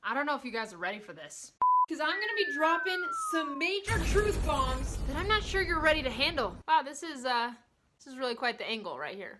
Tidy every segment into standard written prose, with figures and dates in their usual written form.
I don't know if you guys are ready for this. Because I'm gonna be dropping some major truth bombs that I'm not sure you're ready to handle. Wow, this is really quite the angle right here.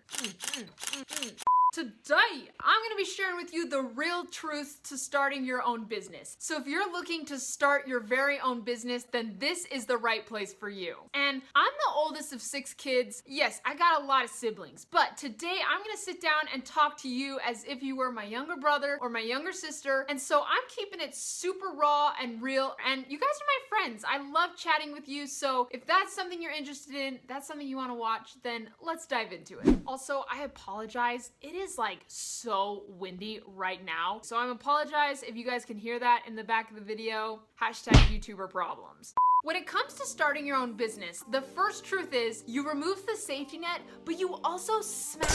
Today, I'm gonna be sharing with you the real truth to starting your own business. So if you're looking to start your very own business, then this is the right place for you. And I'm the oldest of 6 kids. Yes, I got a lot of siblings, but today I'm gonna sit down and talk to you as if you were my younger brother or my younger sister. And so I'm keeping it super raw and real, and you guys are my friends. I love chatting with you, so if that's something you're interested in, that's something you wanna watch, then let's dive into it. Also, I apologize. It is like so windy right now. So I'm apologize if you guys can hear that in the back of the video. Hashtag YouTuber problems. When it comes to starting your own business, the first truth is you remove the safety net, but you also smash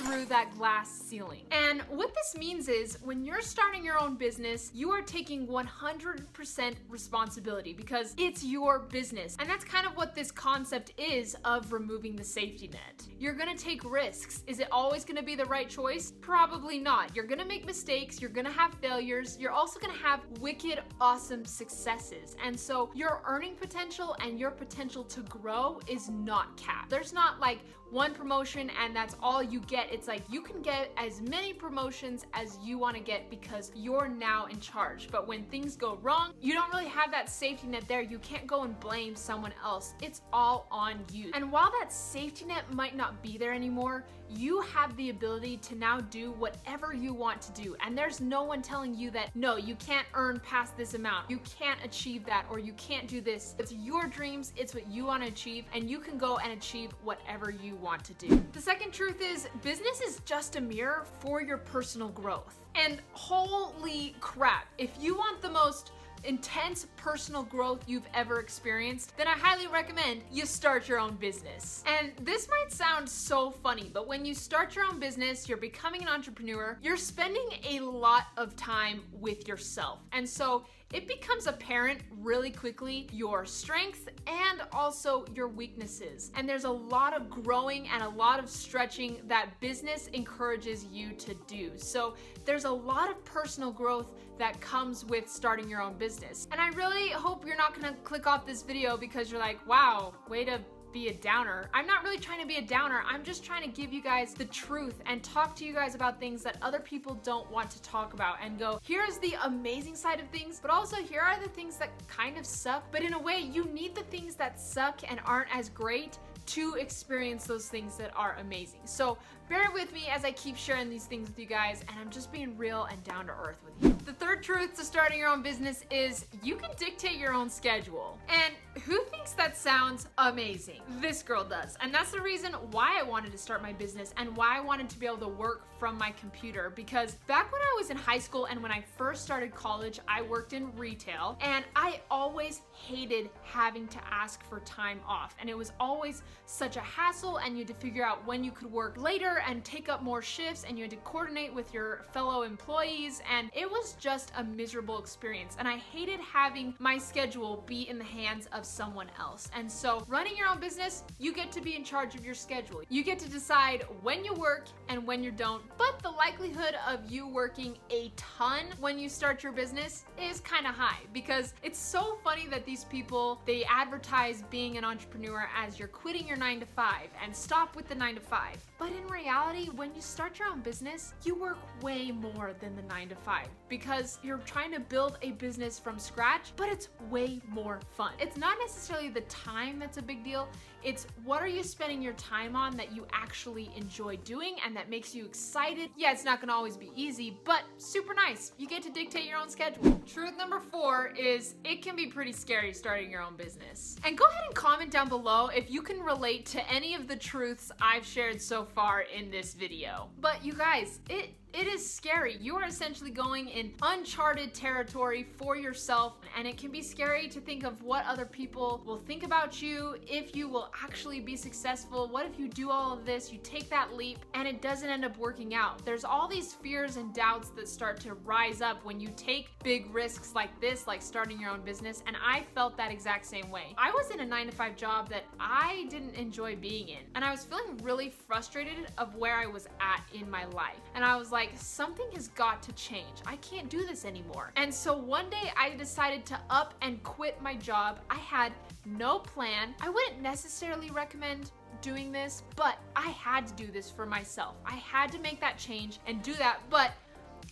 through that glass ceiling. And what this means is when you're starting your own business, you are taking 100% responsibility because it's your business. And that's kind of what this concept is of removing the safety net. You're gonna take risks. Is it always gonna be the right choice? Probably not. You're gonna make mistakes, you're gonna have failures, you're also gonna have wicked awesome successes. And so your earning potential and your potential to grow is not capped. There's not like one promotion and that's all you get. It's like you can get as many promotions as you want to get because you're now in charge. But when things go wrong, you don't really have that safety net there. You can't go and blame someone else. It's all on you. And while that safety net might not be there anymore, you have the ability to now do whatever you want to do. And there's no one telling you that, no, you can't earn past this amount. You can't achieve that, or you can't do this. It's your dreams. It's what you want to achieve, and you can go and achieve whatever you want to do. The second truth is business is just a mirror for your personal growth. And holy crap, if you want the most intense personal growth you've ever experienced, then I highly recommend you start your own business. And this might sound so funny, but when you start your own business, you're becoming an entrepreneur, you're spending a lot of time with yourself. And so it becomes apparent really quickly your strengths and also your weaknesses. And there's a lot of growing and a lot of stretching that business encourages you to do. So there's a lot of personal growth that comes with starting your own business. And I really hope you're not gonna click off this video because you're like, wow, way to be a downer. I'm not really trying to be a downer. I'm just trying to give you guys the truth and talk to you guys about things that other people don't want to talk about and go, here's the amazing side of things, but also here are the things that kind of suck. But in a way, you need the things that suck and aren't as great to experience those things that are amazing. So bear with me as I keep sharing these things with you guys, and I'm just being real and down to earth with you. The third truth to starting your own business is you can dictate your own schedule. And who thinks that sounds amazing? This girl does. And that's the reason why I wanted to start my business and why I wanted to be able to work from my computer. Because back when I was in high school and when I first started college, I worked in retail, and I always hated having to ask for time off. And it was always such a hassle, and you had to figure out when you could work later and take up more shifts, and you had to coordinate with your fellow employees, and it was just a miserable experience. And I hated having my schedule be in the hands of someone else. And so running your own business, you get to be in charge of your schedule. You get to decide when you work and when you don't, but the likelihood of you working a ton when you start your business is kind of high, because it's so funny that these people, they advertise being an entrepreneur as you're quitting your 9-to-5 and stop with the 9-to-5. But in reality, when you start your own business, you work way more than the 9-to-5 because you're trying to build a business from scratch, but it's way more fun. It's not necessarily the time that's a big deal. It's what are you spending your time on that you actually enjoy doing and that makes you excited. Yeah, it's not gonna always be easy, but super nice. You get to dictate your own schedule. Truth number 4 is it can be pretty scary starting your own business. And go ahead and comment down below if you can relate to any of the truths I've shared so far in this video. But you guys, it is scary. You are essentially going in uncharted territory for yourself, and it can be scary to think of what other people will think about you, if you will actually be successful. What if you do all of this, you take that leap, and it doesn't end up working out? There's all these fears and doubts that start to rise up when you take big risks like this, like starting your own business, and I felt that exact same way. I was in a 9-to-5 job that I didn't enjoy being in, and I was feeling really frustrated of where I was at in my life. And I was like, like, something has got to change. I can't do this anymore. And so one day I decided to up and quit my job. I had no plan. I wouldn't necessarily recommend doing this, but I had to do this for myself. I had to make that change and do that, but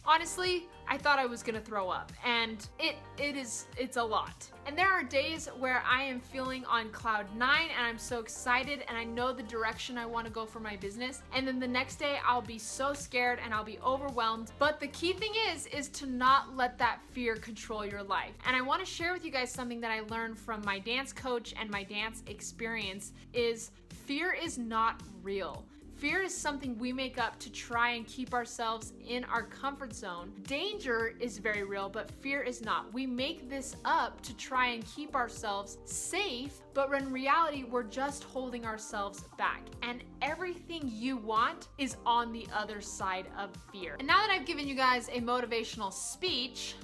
honestly, I thought I was gonna throw up, and it's a lot. And there are days where I am feeling on cloud 9 and I'm so excited and I know the direction I wanna go for my business. And then the next day I'll be so scared and I'll be overwhelmed. But the key thing is to not let that fear control your life. And I wanna share with you guys something that I learned from my dance coach and my dance experience is fear is not real. Fear is something we make up to try and keep ourselves in our comfort zone. Danger is very real, but fear is not. We make this up to try and keep ourselves safe, but in reality, we're just holding ourselves back. And everything you want is on the other side of fear. And now that I've given you guys a motivational speech,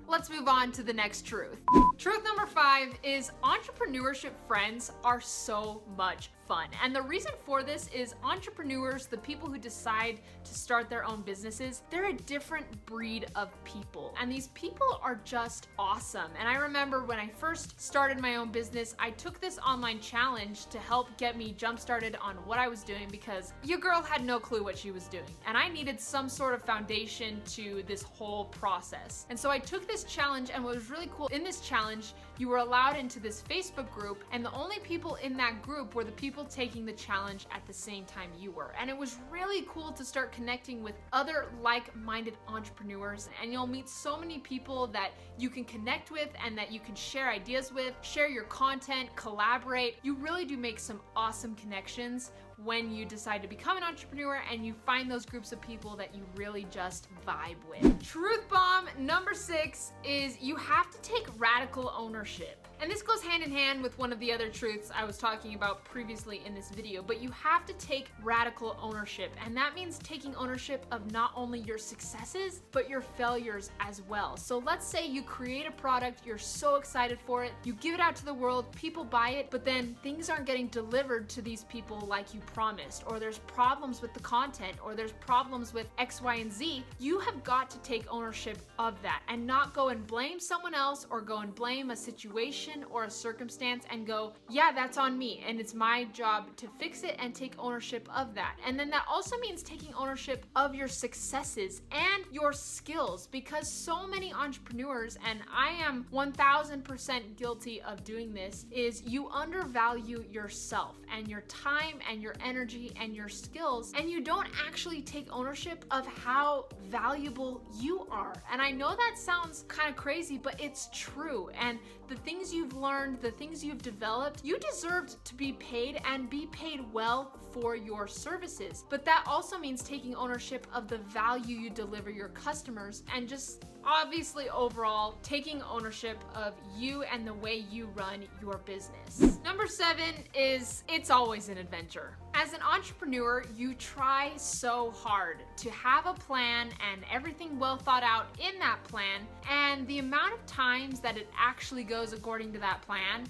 let's move on to the next truth. Truth number 5 is entrepreneurship friends are so much fun. And the reason for this is entrepreneurs, the people who decide to start their own businesses, they're a different breed of people. And these people are just awesome. And I remember when I first started my own business, I took this online challenge to help get me jump started on what I was doing because your girl had no clue what she was doing. And I needed some sort of foundation to this whole process. And so I took this challenge, and what was really cool in this challenge, you were allowed into this Facebook group, and the only people in that group were the people taking the challenge at the same time you were. And it was really cool to start connecting with other like-minded entrepreneurs, and you'll meet so many people that you can connect with and that you can share ideas with, share your content, collaborate. You really do make some awesome connections when you decide to become an entrepreneur and you find those groups of people that you really just vibe with. Truth bomb number 6 is you have to take radical ownership. And this goes hand in hand with one of the other truths I was talking about previously in this video, but you have to take radical ownership. And that means taking ownership of not only your successes, but your failures as well. So let's say you create a product, you're so excited for it, you give it out to the world, people buy it, but then things aren't getting delivered to these people like you promised, or there's problems with the content, or there's problems with X, Y, and Z. You have got to take ownership of that and not go and blame someone else or go and blame a situation or a circumstance and go, yeah, that's on me and it's my job to fix it and take ownership of that. And then that also means taking ownership of your successes and your skills, because so many entrepreneurs, and I am 1000% guilty of doing this, is you undervalue yourself and your time and your energy and your skills, and you don't actually take ownership of how valuable you are. And I know that sounds kind of crazy, but it's true. And the things you've learned, the things you've developed, you deserved to be paid and be paid well for your services. But that also means taking ownership of the value you deliver your customers, and just obviously overall taking ownership of you and the way you run your business. Number 7 is it's always an adventure. As an entrepreneur, you try so hard to have a plan and everything well thought out in that plan, and the amount of times that it actually goes according to that plan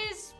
is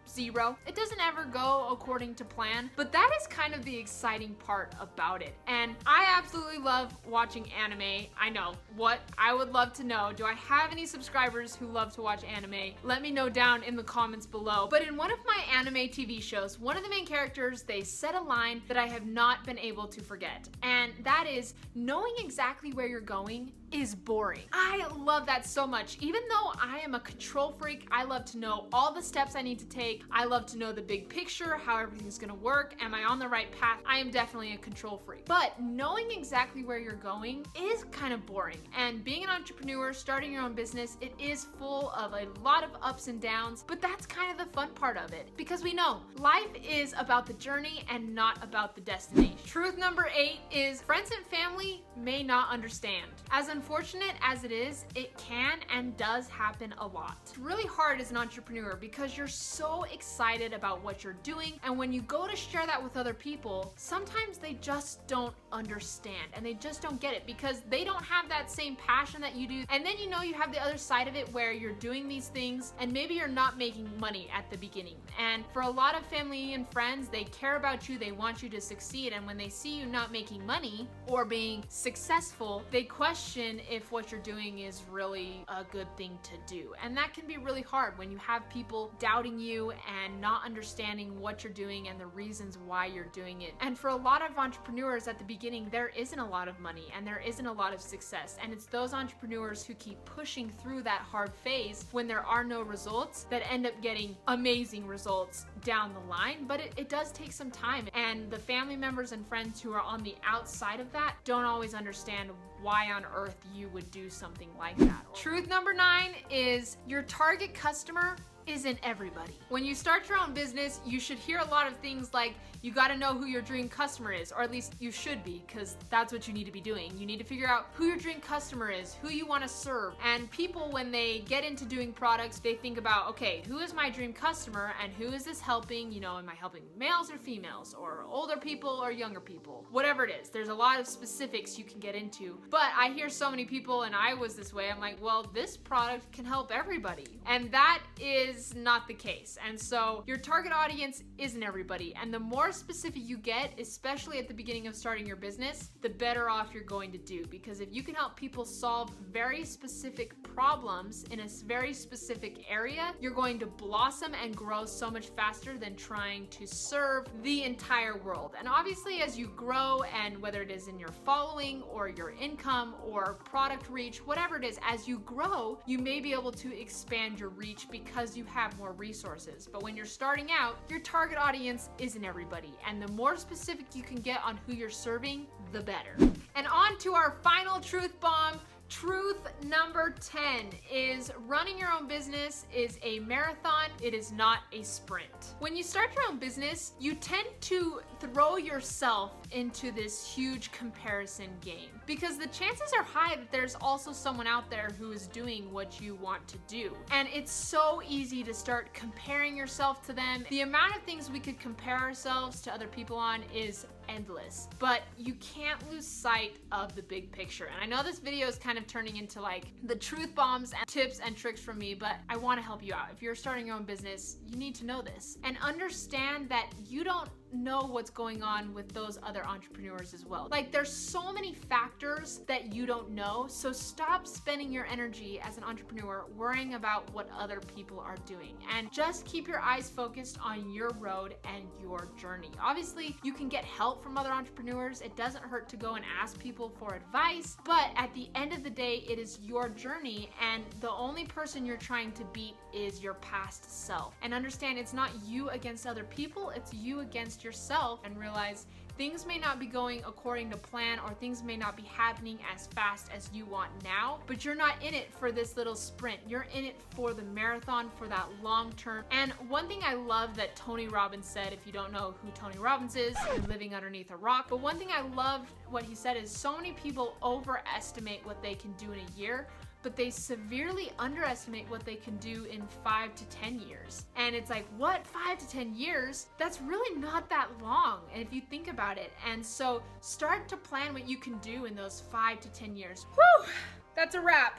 0. It doesn't ever go according to plan, but that is kind of the exciting part about it. And I absolutely love watching anime. I know, what? I would love to know, do I have any subscribers who love to watch anime? Let me know down in the comments below. But in one of my anime TV shows, one of the main characters, they said a line that I have not been able to forget. And that is, knowing exactly where you're going is boring. I love that so much. Even though I am a control freak, I love to know all the steps I need to take. I love to know the big picture, how everything's gonna work. Am I on the right path? I am definitely a control freak. But knowing exactly where you're going is kind of boring. And being an entrepreneur, starting your own business, it is full of a lot of ups and downs, but that's kind of the fun part of it, because we know life is about the journey and not about the destination. Truth number 8 is friends and family may not understand. As an unfortunate as it is, it can and does happen a lot. It's really hard as an entrepreneur because you're so excited about what you're doing, and when you go to share that with other people, sometimes they just don't understand and they just don't get it because they don't have that same passion that you do. And then you have the other side of it where you're doing these things and maybe you're not making money at the beginning. And for a lot of family and friends, they care about you, they want you to succeed, and when they see you not making money or being successful, they question if what you're doing is really a good thing to do. And that can be really hard when you have people doubting you and not understanding what you're doing and the reasons why you're doing it. And for a lot of entrepreneurs at the beginning, there isn't a lot of money and there isn't a lot of success. And it's those entrepreneurs who keep pushing through that hard phase when there are no results that end up getting amazing results down the line. But it does take some time. And the family members and friends who are on the outside of that don't always understand why on earth you would do something like that. Truth number 9 is your target customer isn't everybody. When you start your own business, you should hear a lot of things like, you gotta know who your dream customer is, or at least you should be, because that's what you need to be doing. You need to figure out who your dream customer is, who you wanna serve. And people, when they get into doing products, they think about, okay, who is my dream customer and who is this helping? Am I helping males or females, or older people or younger people? Whatever it is, there's a lot of specifics you can get into. But I hear so many people, and I was this way, I'm like, well, this product can help everybody. And that is not the case. And so your target audience isn't everybody. And the more specific you get, especially at the beginning of starting your business, the better off you're going to do. Because if you can help people solve very specific problems in a very specific area, you're going to blossom and grow so much faster than trying to serve the entire world. And obviously, as you grow, and whether it is in your following or your income or product reach, whatever it is, as you grow, you may be able to expand your reach because you have more resources. But when you're starting out, your target audience isn't everybody. And the more specific you can get on who you're serving, the better. And on to our final truth bomb. Truth number 10 is running your own business is a marathon. It is not a sprint. When you start your own business, you tend to throw yourself into this huge comparison game because the chances are high that there's also someone out there who is doing what you want to do. And it's so easy to start comparing yourself to them. The amount of things we could compare ourselves to other people on is endless, but you can't lose sight of the big picture. And I know this video is kind of turning into like the truth bombs and tips and tricks from me, but I want to help you out. If you're starting your own business, you need to know this and understand that you don't know what's going on with those other entrepreneurs as well. Like, there's so many factors that you don't know, so stop spending your energy as an entrepreneur worrying about what other people are doing and just keep your eyes focused on your road and your journey. Obviously, you can get help from other entrepreneurs. It doesn't hurt to go and ask people for advice, but at the end of the day, it is your journey, and the only person you're trying to beat is your past self. And understand, it's not you against other people, it's you against yourself. And realize things may not be going according to plan, or things may not be happening as fast as you want now, but you're not in it for this little sprint. You're in it for the marathon, for that long term. And one thing I love that Tony Robbins said, if you don't know who Tony Robbins is, you're living underneath a rock. But one thing I loved what he said is so many people overestimate what they can do in a year, but they severely underestimate what they can do in 5 to 10 years. And it's like, what, 5 to 10 years? That's really not that long, and if you think about it. And so start to plan what you can do in those 5 to 10 years. Whew, that's a wrap.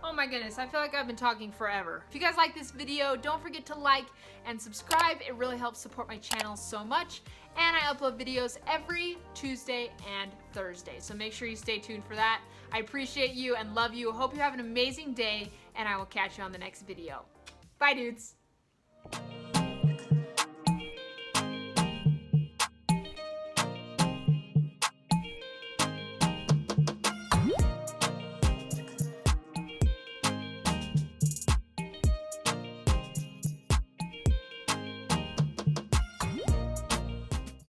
Oh my goodness, I feel like I've been talking forever. If you guys like this video, don't forget to like and subscribe. It really helps support my channel so much. And I upload videos every Tuesday and Thursday, so make sure you stay tuned for that. I appreciate you and love you. Hope you have an amazing day, and I will catch you on the next video. Bye, dudes.